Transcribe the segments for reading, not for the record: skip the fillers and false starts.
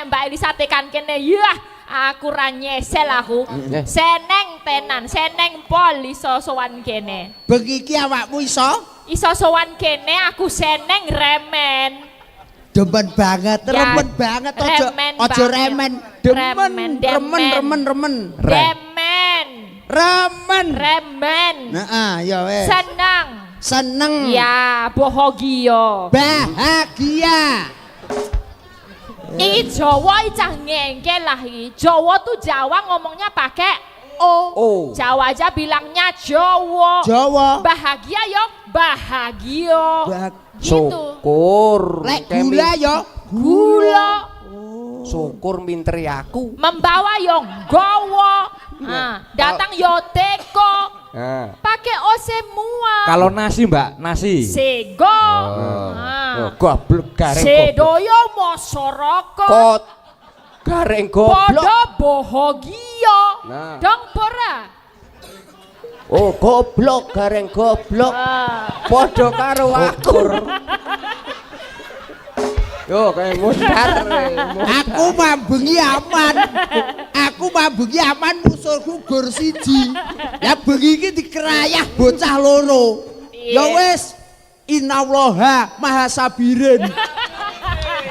nek Mbak Elisa tekan kene yah aku ra nyesel aku. Seneng tenan, seneng pol iso sowan kene. Bengi iki awakmu iso? Iso sowan kene aku seneng remen. Demen banget, Ya, remen banget remen aja banget. remen. Remen, Remen. Remen. Heeh, ya wes. Seneng. Ya, bahagia. Bahagia. Ini Jawa cah ngengkel lah ini. Jawa tuh Jawa ngomongnya pakai O. Jawa aja bilangnya Jawa. Bahagia yo bahagia. Gitu. Syukur. Lek gula yo Gula. Syukur minteri aku. Membawa yo gowo. Datang yo teko. Pakai O semua. Kalau nasi Mbak, nasi. Sego. Goblok gareng. Sedoyo masyarakat. Kot. Gareng goblok. Podo bahagia. Nah. Dong pora. Oh goblok gareng goblok. Podo karo aku. Yo kayak mudar. Aku mambengi aman musuhku gor siji. Ya bengi iki dikerayah bocah loro. Ya wis innallaha maha sabirin.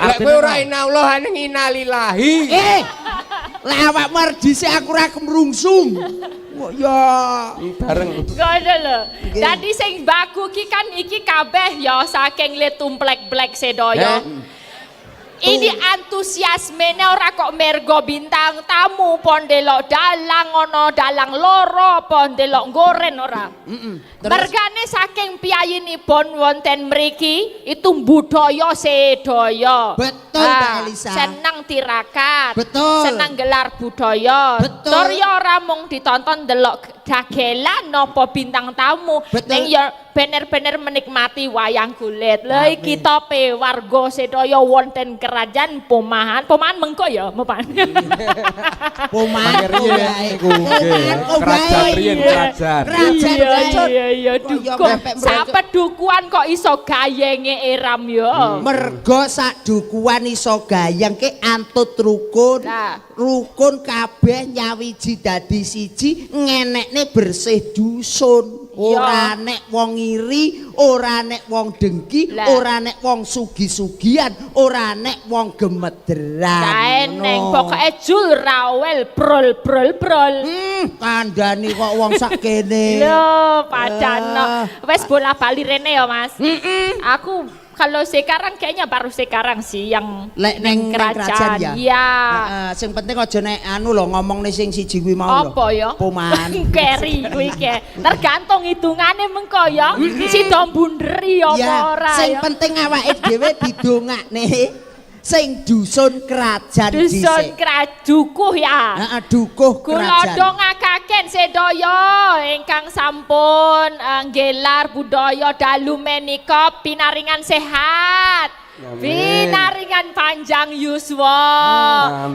Lek kowe ora inallah ning innalillahi. Lek awakmu arep dhisik aku ora kemrungsung. Kok ya bareng. Ngono lho. Dadi sing baku ki kan iki kabeh ya saking le tumplek-blek sedaya. Ini antusiasmene ora kok mergo bintang tamu pon delok dalang ono dalang loro pon delok goren ora. Mergane saking piyayinipun wonten mriki itu budaya sedaya. Betul Mbak Elisa. Seneng tirakat. Betul. Seneng gelar budaya. Betul. Tur ya ora mung ditonton delok dagelan napa bintang tamu. Ning ya bener-bener menikmati wayang kulit. Lha iki tope warga sedaya wonten kerajaan Pomahan. Pomahan mengko ya, Pomahan. Pomahan Kerajaan riyen kerajaan. Iya, dukun. Sampe dukuan kok iso gayenge Eram ya. Mergo sak dukuan iso gayeng ke antut rukun. Rukun kabeh nyawiji dadi siji ngenekne bersih dusun. Ora nek wong iri, ora nek wong dengki, ora nek wong sugi-sugian, ora nek wong gemederan. Kaeneng pokoke jul rawel brol. Kandhani kok wong sak kene. Lho, padahal wes bola bali rene ya, Mas. Aku kalau sekarang kayaknya baru sekarang sih yang lek neng kerajaan ya. Iya. Sing penting aja nek anu lho ngomong sing siji kuwi mau lho. Apa ya? Pomahan. Keri kuwi ke. Tergantung hitungane mengko ya. Sida mbunderi apa ora ya. Sing penting awake dhewe didongakne sing dusun kerajaan dhisik. Dusun dukuh ya. Heeh, dukuh kerajaan. Kula dongakaken sedaya ingkang sampun nggelar budaya dalu menika pinaringan sehat. Pinaringan panjang yuswa.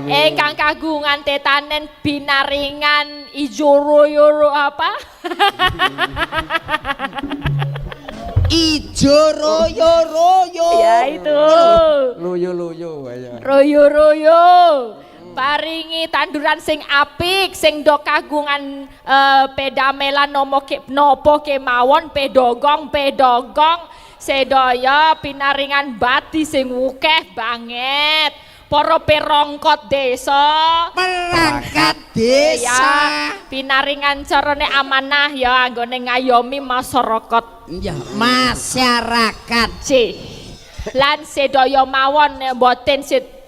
Ingkang kagungan tetanen pinaringan ijo royo apa? Ijo royo. Ya itu. Royo. Paringi tanduran sing apik, sing do kagungan pedamelan nopo kemawon pedogong sedaya pinaringan bati sing wukeh banget. Para perangkat desa. Perangkat desa. Ya, pinaringan carane amanah ya anggone ngayomi masyarakat. Ya, masyarakat. Lan sedaya mawon mboten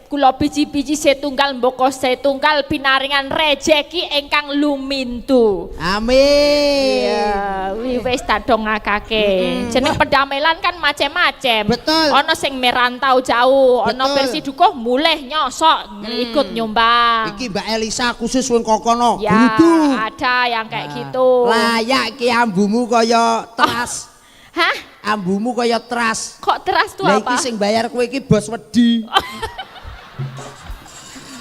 kula biji-biji setunggal mboko setunggal pinaringan rejeki ingkang lumintu. Amin. Iya, wis tak dongakake. Jeneng pedamelan kan macem-macem. Betul. Ana sing merantau jauh, ana versi dukuh mulih nyosok ikut nyumbang. Iki Mbak Elisa khusus wong kokono. Ya, ada yang kayak gitu. Layak iki ambumu kaya teras. Hah? Ambumu kaya teras. Kok teras tuh apa? Lah apa? iki sing bayar kowe iki bos wedi.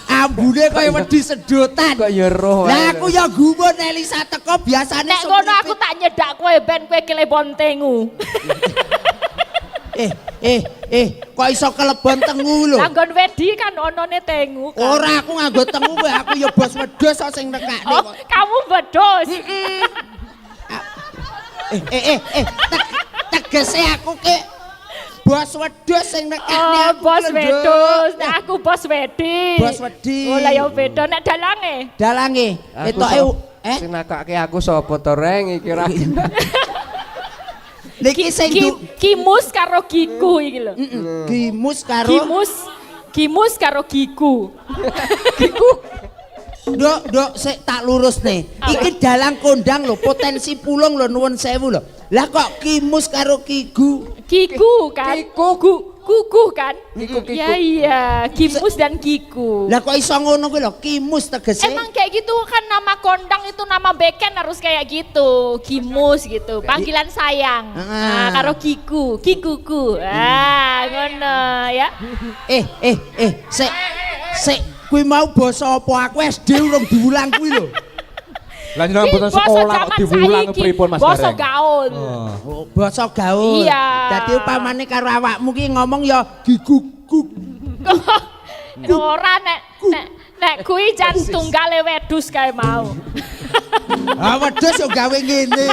Ambune kaya wedi sedotan. Kok ya roh. Lah aku ya gumun Elisa teko biasane nek ngono aku tak nyedak kowe ben kowe kelebon tengu. kok iso kelebon tengu lho. Anggon wedi kan onone tengu kan. Ora aku nganggo tengu kowe, aku ya bos wedhus kok sing nekakne Oh, kok. kamu bedus. Tegese aku ke bos wedhus sing nekakne Oh, aku. bos lho, wedus. Nduk. Nek aku bos wedi. Bos wedi. Oh, lah ya beda nek dalange. Dalange ketoke Sing nakake aku sapa to reng iki ra. niki sing Kimus karo Giku iki lho. Gimus karo Gimus karo Giku. Nduk sik tak lurus nih. Iki dalang kondang lho, potensi pulung lho nuwun sewu lho. Lah kok Kimus karo Kigu? Kiku kan? Kuku kan? Kiku. Ya iya, Kimus dan Kiku. Lah kok iso ngono kuwi lho, Kimus tegese. Emang kayak gitu kan nama kondang itu nama beken harus kayak gitu. Kimus gitu, panggilan sayang. Nah, karo Kiku, Kikuku. Ah, ngono ya. Sik kuwi mau basa apa aku SD urung diulang kuwi lho. Lah jenengan boten sekolah kok diulang pripun Mas Basa Gareng? gaul. Oh, basa gaul. Iya. Dadi upamane karo awakmu ki ngomong ya giguguk. Ora nek kuwi jan tunggale wedhus kae mau. Ah wedhus yo gawe ngene.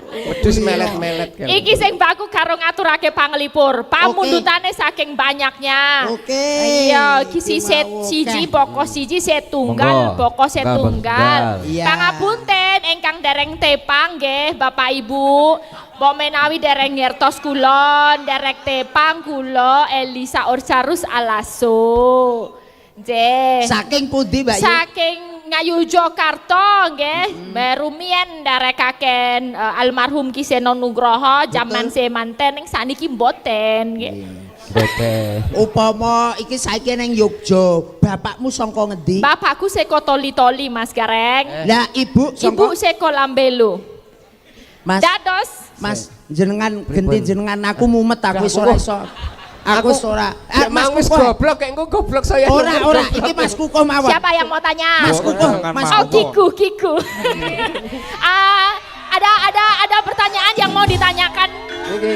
Wedhus melet-melet kan. Iki sing baku karo ngaturake panglipur. Pamundutane saking banyaknya. Oke. Iya, kisi siji pokok siji setunggal, Monggo. pokok setunggal. Iya. Pangapunten ingkang dereng tepang nggih, Bapak Ibu. Mbok menawi dereng ngertos kula, derek tepang kula Elisa Orsarus Alaso. Nggih. Saking pundi, Mbak Yu? Saking Ngayu Jokarta nggih, merumien nderekaken almarhum Ki Seno Nugroho jaman semanten ning saniki mboten nggih. Bete. Upama iki saiki ning Yogya, bapakmu saka ngendi? Bapakku seko Toli-Toli Mas Gareng. Lah ibu Ibu saka seko Lambelo. Mas. Dados Mas jenengan genti jenengan aku mumet aku wis ora iso. Aku wis ora. Mas wis goblok kayak engko goblok saya. Ora iki Mas Kukuh mawon. siapa yang mau tanya? Mas Kukuh, Mas Oh, Kukuh. Kiku. Ada pertanyaan yang mau ditanyakan? Iki.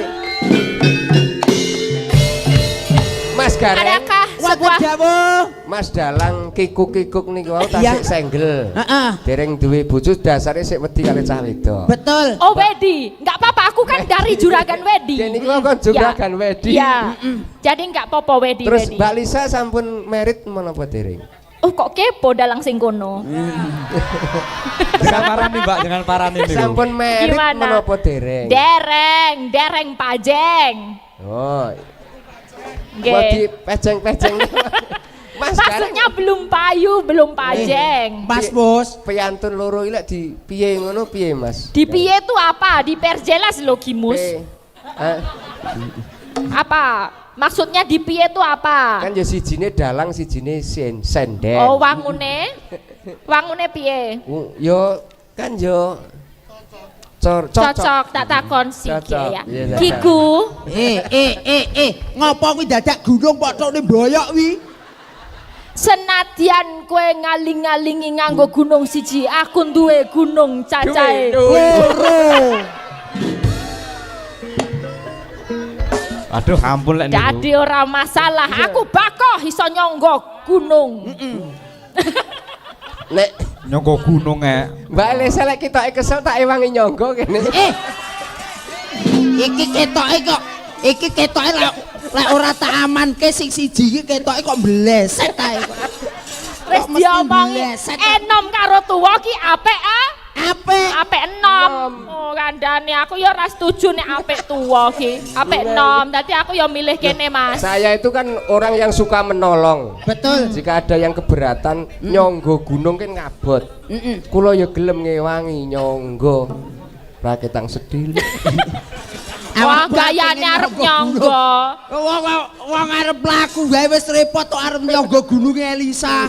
Mas Gareng. Adakah Wonten sebuah dawuh. Mas Dalang kikuk-kikuk niku wau Iya. tasik senggel. Heeh. Dereng duwe bojo dasare sik wedi kali cah wedok. Betul. Oh, wedi. Enggak apa-apa, aku kan dari Juragan Wedi. Dene niku kan Juragan Wedi. Iya. Jadi enggak apa-apa wedi. Terus wedi. Mbak Lisa sampun merit menapa dereng? Oh, kok kepo dalang sing kono. Jangan parani Mbak, jangan parani niku. Sampun merit Gimana? menapa dereng? Dereng pajeng. Oh. Nggih. Kok di pejeng-pejeng. Mas Maksudnya belum payu, belum pajeng. Mas Bos. Piantun loro iki lek di piye ngono piye Mas? Di piye itu apa? Diperjelas lo Kimus. Apa? Maksudnya di piye itu apa? Kan ya sijine dalang sijine senden. Oh, wangune? Wangune piye? Yo kan yo Cocok tak takon siki Cocok. ya. Iya, Kiku, Ngopo kuwi dadak gunung potokne mboyok kuwi? senadyan kowe ngaling-alingi nganggo gunung siji, aku duwe gunung cacahe. Loro. Aduh, ampun lek niku. Jadi ora masalah, aku bakoh iso nyonggo gunung. Nek Nyonggo gunung Mbak Elisa lek ketoke kesel tak ewangi nyonggo kene. Iki ketoke lek ora tak amanke sing siji iki ketoke kok mbleset ae kok. Wis Kok mesti diomongi bleset. enom karo tuwa ki apik ah. Apik. Apik enom. Oh, kandhane aku ya ora setuju nek apik tuwa ki. Apik enom. Dadi aku ya milih kene, Mas. Saya itu kan orang yang suka menolong. Betul. Jika ada yang keberatan nyonggo gunung kan ngabot. Kula ya gelem ngewangi nyonggo. Raketang sedil. Wah, gayane arep nyonggo. Wong arep laku wae wis repot kok arep nyonggo gunung Elisa.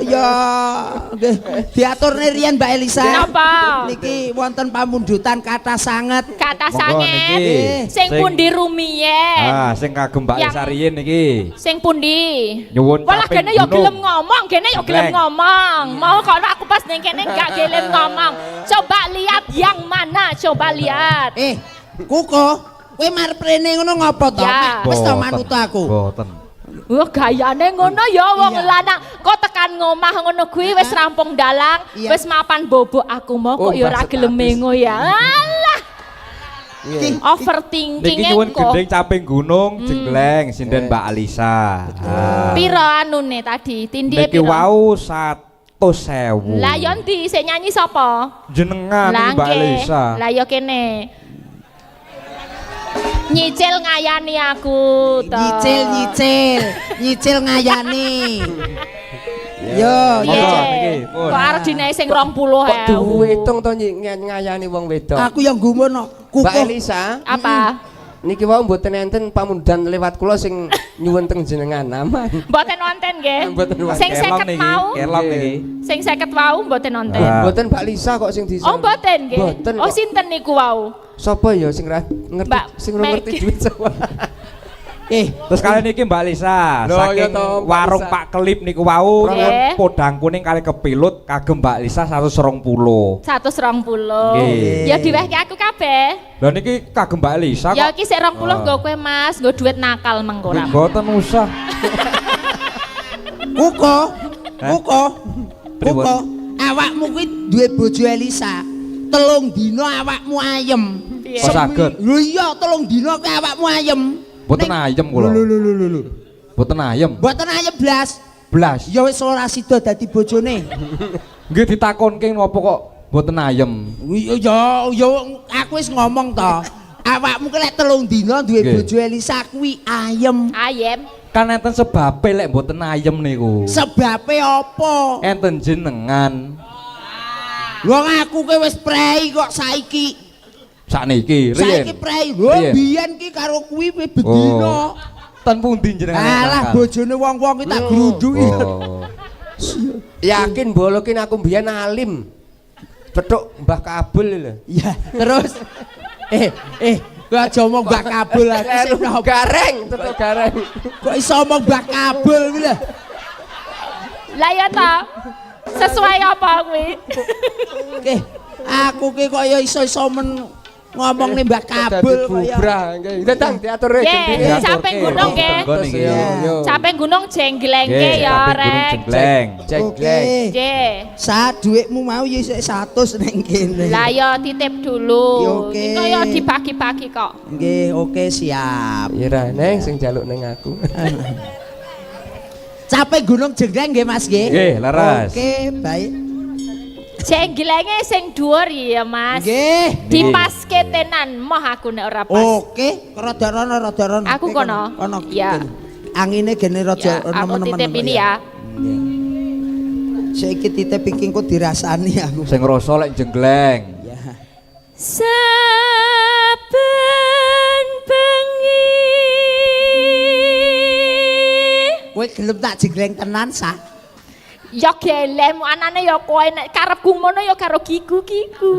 Ya, nggih. Diaturne riyen Mbak Elisa. Napa? Niki wonten pamundutan kathah sanget. Kata Monggo sanget. niki. Sing pundi rumiyin? Ah, sing kagem Mbak Yang- Sariyin iki. Sing pundi? Nyuwun Walah caping kene ya gunung. gelem ngomong, kene ya gelem Bleng. ngomong. Mau kalau aku pas ning kene enggak gelem ngomong. Coba lihat yang mana, coba lihat. Kuko, Kowe marep rene ngono ngopo to? Ya. Wis to manut aku. Boten. Wah gayane ngono ya wong Iya. lanang. Kok tekan ngomah ngono kuwi wis rampung dalang, Iya. wis mapan bobok aku mau kok Oh, ya ora mbak gelem status. mengo ya. Alah, Iya. overthinking Niki nyuwun engko. gendeng caping gunung Jenggleng sinden Mbak Alisa. Ah. Piro anune tadi? Tindike Niki piro? wau 100.000. Lah yo ndi sing nyanyi sapa? Jenengan Lah Mbak nggih. Alisa. Lah yo kene. Nyicil ngayani aku to. Nyicil ngayani. Yo, Piye? Monggo, niki, pun. Kok arep dinae sing 20.000. Kok duwitung to ngayani wong wedok. Aku yang gumun Mbak kukuh. Elisa, Apa? niki wau mboten enten pamundan lewat kula sing nyuwun teng jenengan aman. Mboten wonten nggih. Mboten wonten. Sing 50 mau. Kelom niki. Sing 50 wau mboten wonten. Ah. Mboten Mbak Lisa kok sing disa. Oh mboten nggih. Mboten Oh kok. sinten niku wau? Sapa ya sing ngerti Mbak sing ora ngerti Maggie. duit sapa. Terus kalian niki Mbak Lisa, Loh, saking ya toh, Mbak warung Lisa. Pak Kelip niku wau Nggih. nyuwun podang kuning kali kepilut kagem Mbak Lisa 120. 120. Nggih. Ya diwehke aku kabeh. Lah niki kagem Mbak Lisa Ya kok. iki sik 20 nggo kowe Mas, nggo duit nakal mengko ora. Mboten usah. Kuko. Pripun? Kuko. Awakmu kuwi duwe bojo Elisa. 3 dina awakmu ayem. Piye? Kok saged? Lho iya 3 dina kuwi awakmu ayem. Mboten Ning- ayem kula. Lho. Mboten ayem. Mboten ayem blas. Blas. Ya wis ora sida dadi bojone. Nggih ditakonke ngopo kok mboten ayem. Ya aku wis ngomong to. Awakmu ki lek 3 dina duwe Nggih. bojo Elisa kuwi ayem. Ayem. Kan enten sebabe lek mboten ayem niku. Sebabe apa? Enten jenengan Wong aku ki wis prei kok saiki. sakniki Saiki riyen. prei. Lho Riyen. biyen ki karo kuwi bedina. Ten pundi jenengan? Alah bojone wong-wong ki tak grundhuki. Oh. Yakin bolokin aku mbiyen alim. Petuk Mbah Kabul lho. Ya, terus kowe aja omong Mbak Kabul aku sing nopo. Gareng, tetuk gareng. Kok iso omong Mbak Kabul kuwi lho. Lah ya ta. Sesuai apa kuwi? Aku ki kok ya iso-iso ngomong nih Mbak Kabul Dadi kok ya. bubrah nggih. Tetang diatur Nggih, gendine. capek gunung nggih. Terus yo yo. Capek gunung jengglengke Nggih, ya caping gunung rek. Jenggleng. Ceglek. Nggih. Saat duitmu mau ya isih 100 ning kene. Lah ya titip dulu. Ya, oke. Iki ya dibagi-bagi kok. Nggih, oke siap. Ya ra neng sing jaluk ning aku. Capek Gunung Jenggleng nggih Mas nggih. Nggih, leres. Oke, baik. Jengglenge sing dhuwur ya Mas. Nggih. Dipaske tenan moh aku nek ora pas. Oke, rada rono. Aku Oke, kono. Kono. Iya. Angine gene Ya, rada aku nemen-nemen. titip ini ya. Saiki titip iki engko dirasani aku. Sing ngrasa lek Jenggleng. Ya. Saben bengi. Kowe gelem tak jenggleng tenan sa? Ya gelem anane ya kowe nek karepku ngono ya karo kiku-kiku.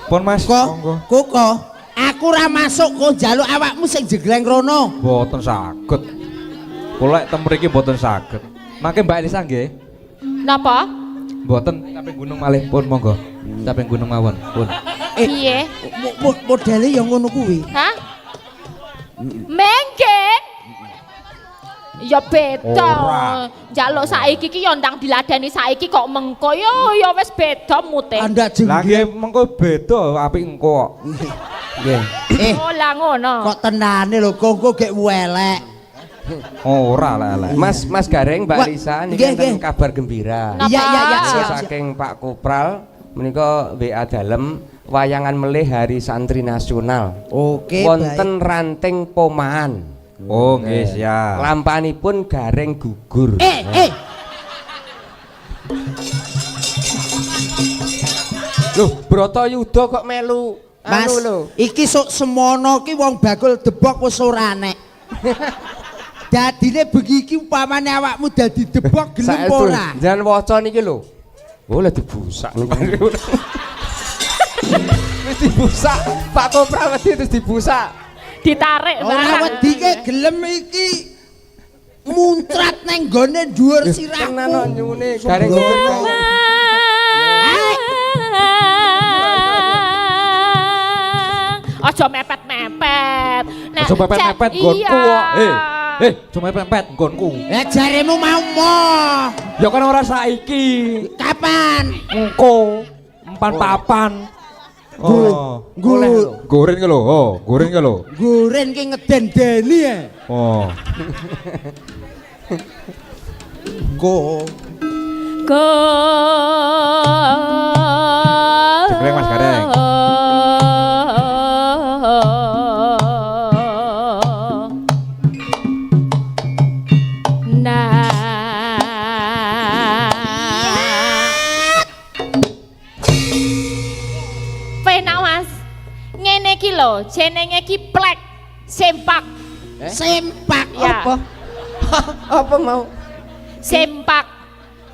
Pun Mas, monggo. Koko, aku ora masuk kok njaluk awakmu sing jenggleng rono. Mboten saged. Kula lek tem mriki mboten saged. Mangke Mbak Elisa nggih. Napa? Mboten caping gunung malih pun monggo. Caping gunung mawon pun. Piye? Modele ya ngono kuwi. Hah? Mengke? Ya beda. Ora. Njaluk saiki ki ya ndang diladeni saiki kok mengko ya wis beda mute. Anda Lah jenggleng. nggih mengko beda apik engko kok. Nggih. Oh lah ngono. Kok tenane lho kok gek welek. Ora lek. Mas Gareng Mbak Wah, Lisa niki nggih, enten nggih. kabar gembira. Napa? Iya, siap. Saking Pak Kopral menika WA dalem wayangan melih Hari Santri Nasional. Oke, Wonten ranting pomaan. Oh nggih siap. Lampanipun Gareng gugur. Loh, Bratayuda kok melu Mas, anu lho. iki sok semono ki wong bakul debok wis ora nek. Dadine bengi iki upamane awakmu dadi debok gelem apa ora? Jangan waca niki lho. Oh, lah dibusak nih. Wis dibusak. Pak Kopral wedi terus dibusak. Ditarik Ora barang. wedi ki gelem iki muntrat neng gone dhuwur Tenan sirahku. nyune Gareng gugur kae. aja mepet-mepet. Nek Aja mepet-mepet cek- nggonku kok. iya. Aja mepet nggonku. Jaremu mau moh. Ya kan ora saiki. Kapan? Engko empan papan. Oh, goreng ke lho. Oh, goreng ke lho. Goreng ki ngeden-deni ya. Oh. Go. Jegleng, Mas Gareng. Penak Mas. Ngene iki lho, jenenge ki plek sempak. Sempak Ya. apa? Apa mau? Sempak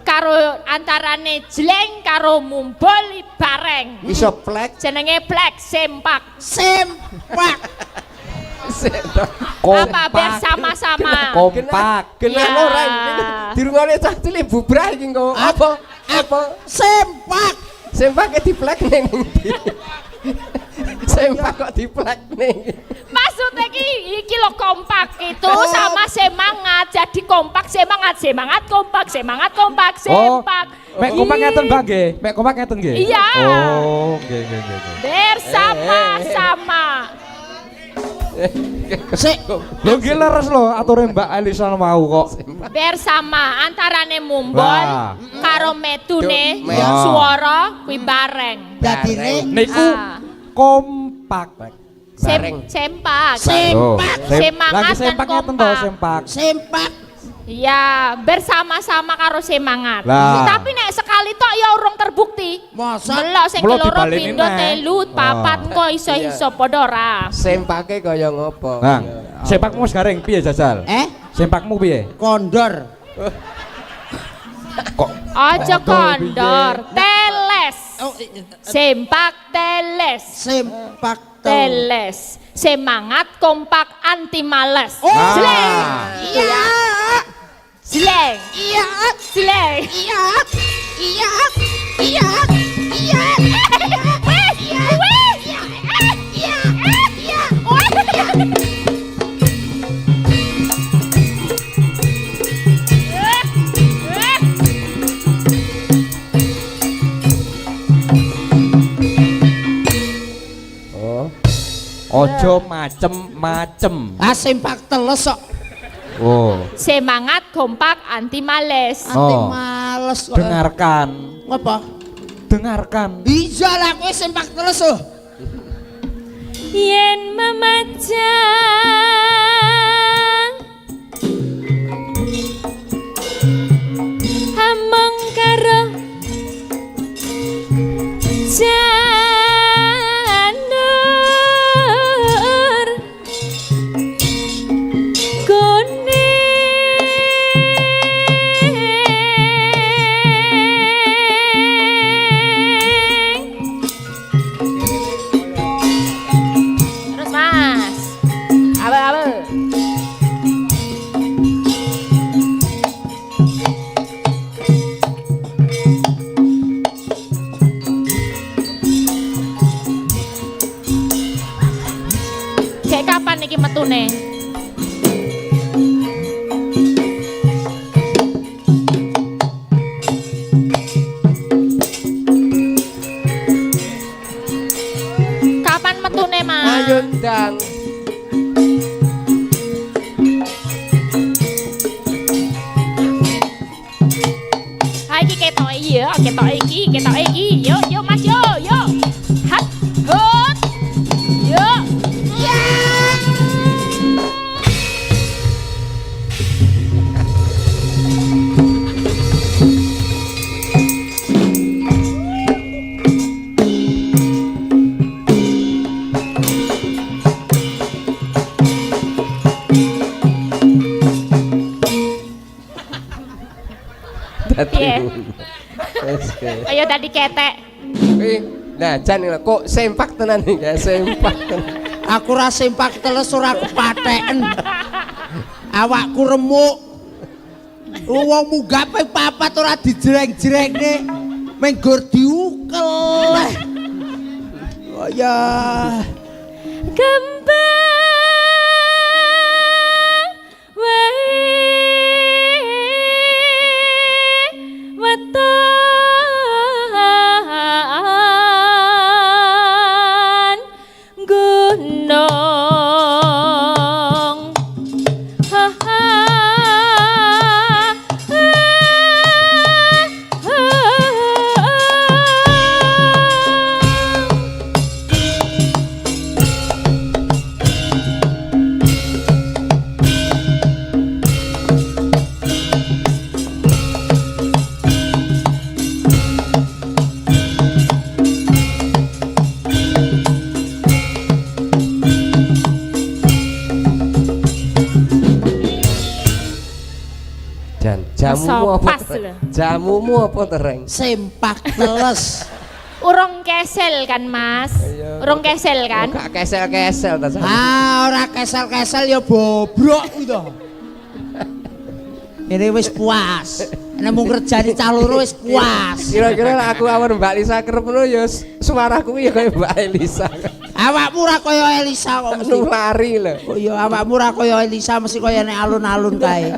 karo antarane jleng karo mumbul bareng. Iso plek. Jenenge plek sempak. Sempak. Apa bersama-sama. Kompak. Kenal Ya. ora ini dirungokne cah cilik bubrah iki kok. Apa? Sempak. Sempake diplek ning ndi? Sempak kok diplek ning. Maksudnya iki lo kompak itu sama semangat. Jadi kompak semangat, semangat kompak, semangat kompak, sempak. Mek kompak ngeten Mbak nggih. Mek kompak ngeten nggih. Iya. Oh, nggih. Bersama-sama. Sik. Lho nggih leres lho ature Mbak Elisa mau kok. Bersama antarane mumbul Wah. karo medune Wah. suara kuwi bareng. Dadine Niku Ah. kompak. Bareng. Sempak. Sempak. Semangat Lagi dan sempak ngeten to, kompak. sempak. Sempak. Ya, bersama-sama karo semangat. Lah. Tapi nek sekali tok ya urung terbukti. Masa Delok sing Mula loro dibaleni pindho neh. telu papat engko iso-iso padha ora. Sempake kaya ngopo? Nah, sempakmu Mas Gareng piye jajal? Sempakmu piye? Kondor. Kok Aja kondor, piye? teles. Oh, Sempak teles. sempak Teles. Semangat kompak anti males. Oh. Jleng. Iya. Jleng. Iya. Jleng. Iya. Iya. Iya. Iya. Weh, weh. Iya. ojo macem-macem. Ah sempak teles kok. Oh, Semangat kompak anti males. Ati Oh. males kok. dengarkan. Apa? Dengarkan. Iya lah kowe sempak teles oh. Yen memajang among karo janur kuning. Terus Mas, apa? Cek kapan iki metune? Kapan metune Mas? Ayo ndang. Hai iki ketok iya, ketok iki. Yuk Mas, yuk. Hat, hut. Yuk. Piye? Ayo tadi ketek. Nah, jan kok sempak tenan iki, ya, sempak. Aku ra sempak teles ora kepatheken. Awakku remuk. Wong munggah ping 4 ora dijreng-jrengne. Menggur diukel. Oh ya. kembang wae wetan gunung ha ha Jan, jamumu apa? Sopas lho. Jamumu apa tereng? Sempak teles. Urung kesel kan Mas? Urung kesel kan? Gak kesel-kesel ta. Ora kesel-kesel ya bobrok kuwi to. Ini wis puas. Nek mung kerjane cah loro wis puas. Kira-kira aku awan Mbak Lisa kerep ngono ya suaraku ya kaya Mbak Elisa. Awakmu ora kaya Elisa kok mesti. Lari lho. Oh iya awakmu ora kaya Elisa mesti kaya nek alun-alun kae.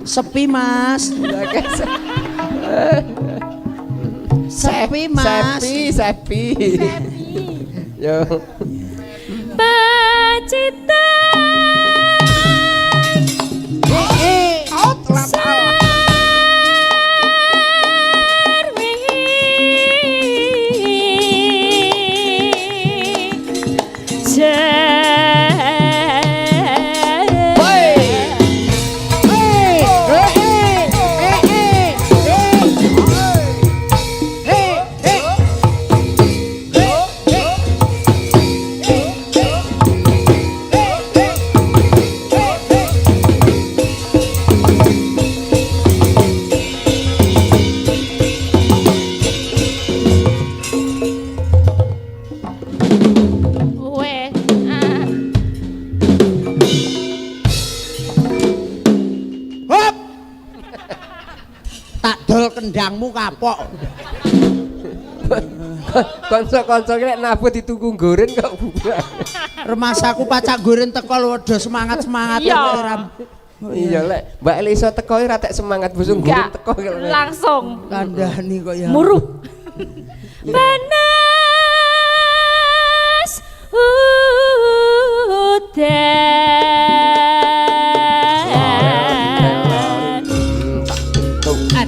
Sepi Mas. Sepi Mas. Sepi. Yo. Pacitan Out lapal. Hop. Tak dol kendangmu kapok. Kanca-kanca ki nek nabut ditunggu goren kok bubar. Remasaku pacak goren teko lho do semangat-semangat Iya. Iya lek Mbak Elisa teko ora tek semangat busung goren Enggak, teko kok. langsung kandhani kok ya. muruh. Panas udan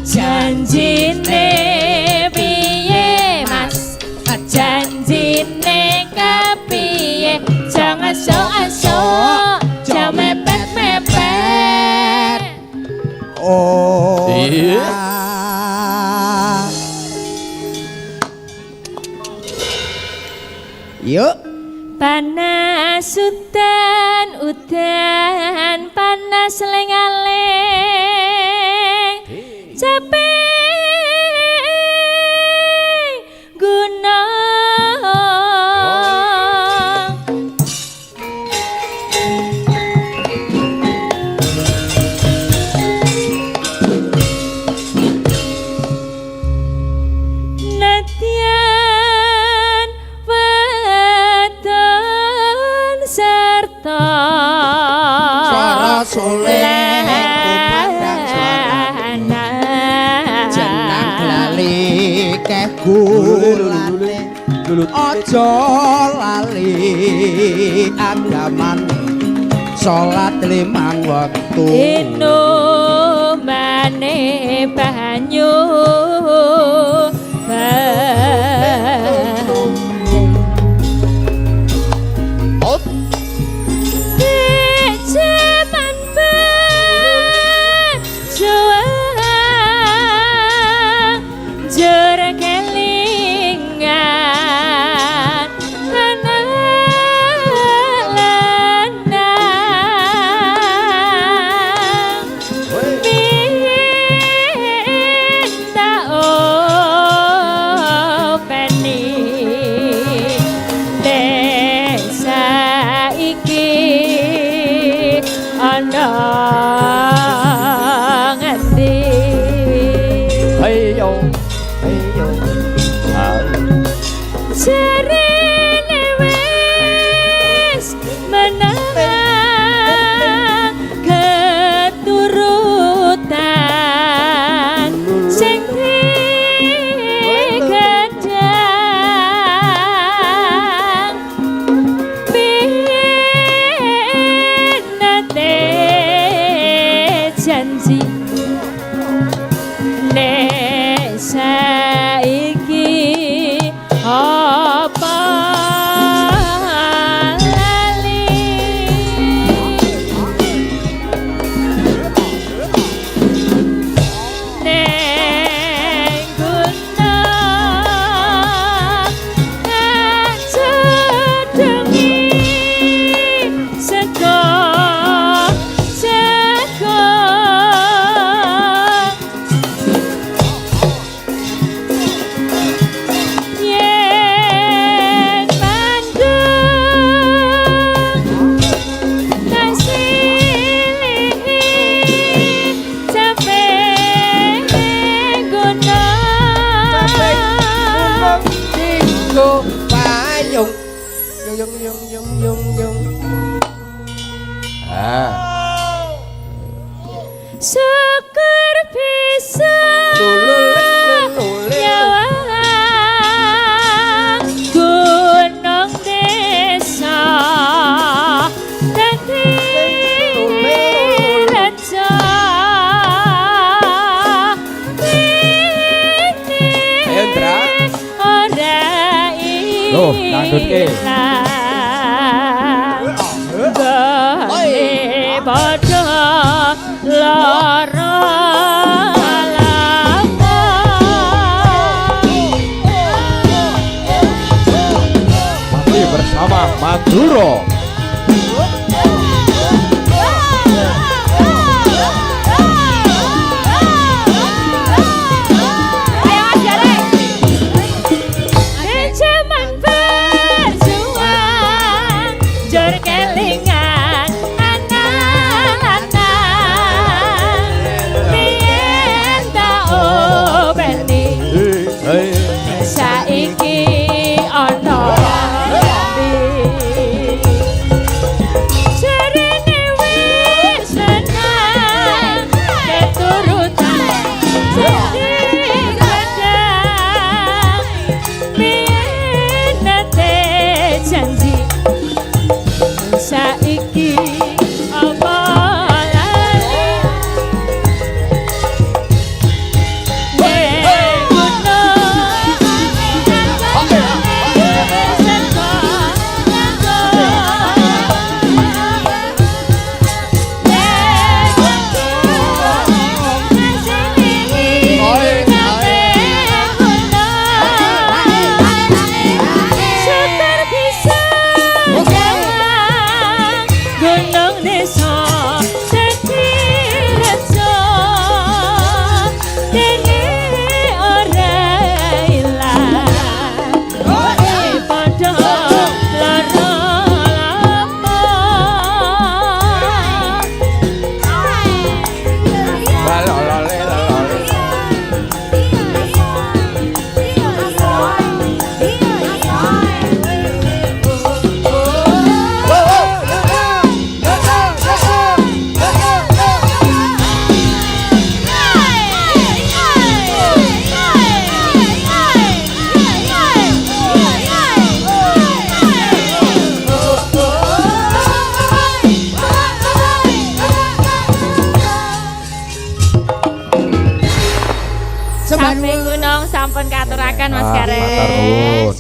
janjine piye Mas janjine kepiye jangan sok-sok jangan mepet-mepet. Oh. Iya. Yuk. Panas udan panas lengaling capek gunung nadyan weton serta Suara soleh kumandang suara jenang glali keh gulane ojo lali agaman salat limang wektu inumane banyu Jaman berjuang jur kelingan anak lanang minta openi desa iki ana ngendi Ayo. Ayo. jarene wis Loh, dangdutke. Gane padha lara Masih bersama Maduro. Saiki ana jarene wis seneng keturutan sedih kadang minate janji saiki apa Sampun gunung sampun katuraken Mas Gareng.